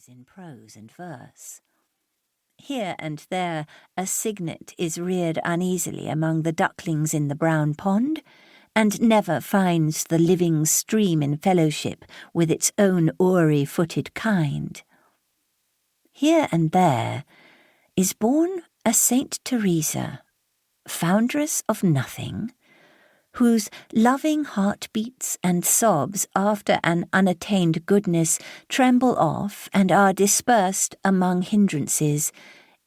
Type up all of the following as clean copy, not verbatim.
passages in prose and verse. Here and there a cygnet is reared uneasily among the ducklings in the brown pond, and never finds the living stream in fellowship with its own oary-footed kind. Here and there is born a Saint Teresa, foundress of nothing, whose loving heartbeats and sobs after an unattained goodness tremble off and are dispersed among hindrances,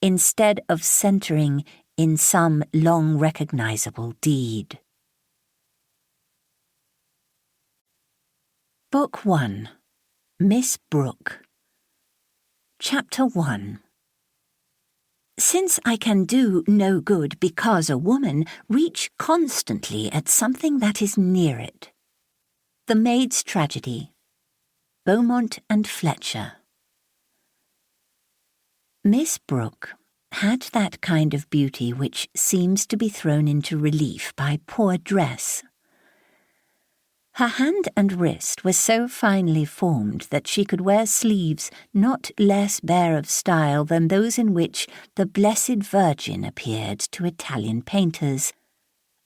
instead of centering in some long-recognizable deed. Book 1. Miss Brooke. Chapter 1. Since I can do no good because a woman, reach constantly at something that is near it. The Maid's Tragedy. Beaumont and Fletcher. Miss Brooke had that kind of beauty which seems to be thrown into relief by poor dress. Her hand and wrist were so finely formed that she could wear sleeves not less bare of style than those in which the Blessed Virgin appeared to Italian painters,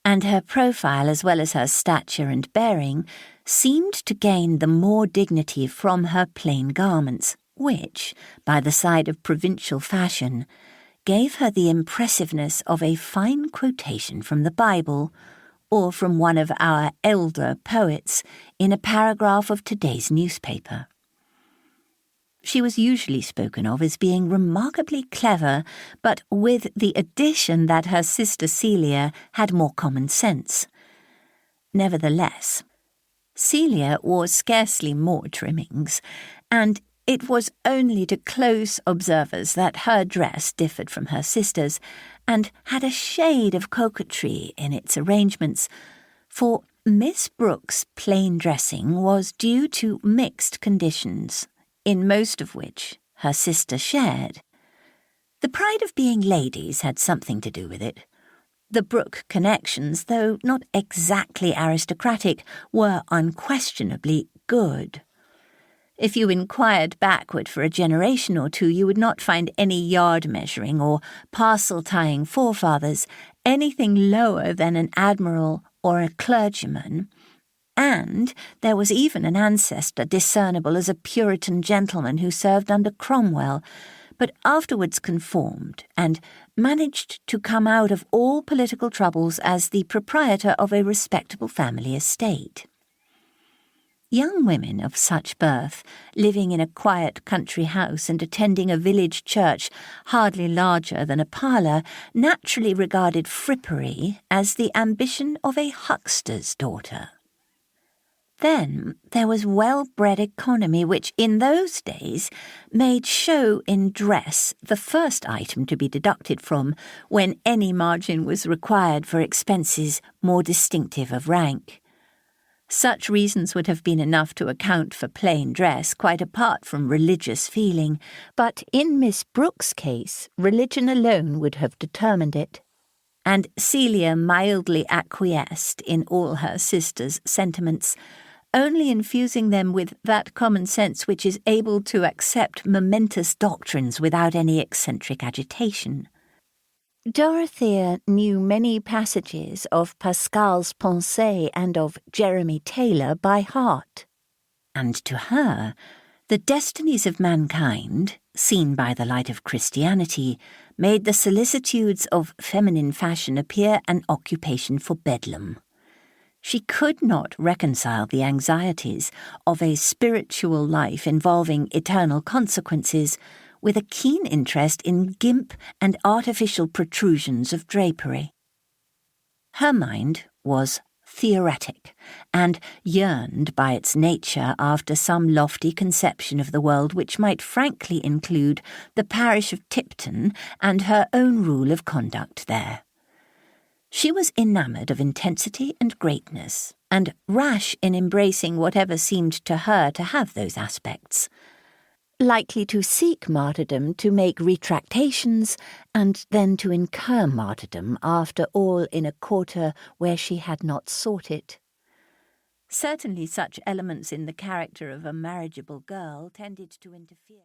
and her profile as well as her stature and bearing seemed to gain the more dignity from her plain garments, which, by the side of provincial fashion, gave her the impressiveness of a fine quotation from the Bible, or from one of our elder poets in a paragraph of today's newspaper. She was usually spoken of as being remarkably clever, but with the addition that her sister Celia had more common sense. Nevertheless, Celia wore scarcely more trimmings, and it was only to close observers that her dress differed from her sister's, and had a shade of coquetry in its arrangements, for Miss Brooke's plain dressing was due to mixed conditions, in most of which her sister shared. The pride of being ladies had something to do with it. The Brooke connections, though not exactly aristocratic, were unquestionably good. If you inquired backward for a generation or two, you would not find any yard-measuring or parcel-tying forefathers anything lower than an admiral or a clergyman, and there was even an ancestor discernible as a Puritan gentleman who served under Cromwell, but afterwards conformed and managed to come out of all political troubles as the proprietor of a respectable family estate. Young women of such birth, living in a quiet country house and attending a village church hardly larger than a parlour, naturally regarded frippery as the ambition of a huckster's daughter. Then there was well-bred economy, which in those days made show in dress the first item to be deducted from when any margin was required for expenses more distinctive of rank. Such reasons would have been enough to account for plain dress, quite apart from religious feeling, but in Miss Brooke's case, religion alone would have determined it, and Celia mildly acquiesced in all her sister's sentiments, only infusing them with that common sense which is able to accept momentous doctrines without any eccentric agitation. Dorothea knew many passages of Pascal's Pensées and of Jeremy Taylor by heart, and to her the destinies of mankind, seen by the light of Christianity, made the solicitudes of feminine fashion appear an occupation for bedlam. She could not reconcile the anxieties of a spiritual life involving eternal consequences with a keen interest in gimp and artificial protrusions of drapery. Her mind was theoretic, and yearned by its nature after some lofty conception of the world which might frankly include the parish of Tipton and her own rule of conduct there. She was enamoured of intensity and greatness, and rash in embracing whatever seemed to her to have those aspects, likely to seek martyrdom to make retractations, and then to incur martyrdom after all in a quarter where she had not sought it. Certainly such elements in the character of a marriageable girl tended to interfere.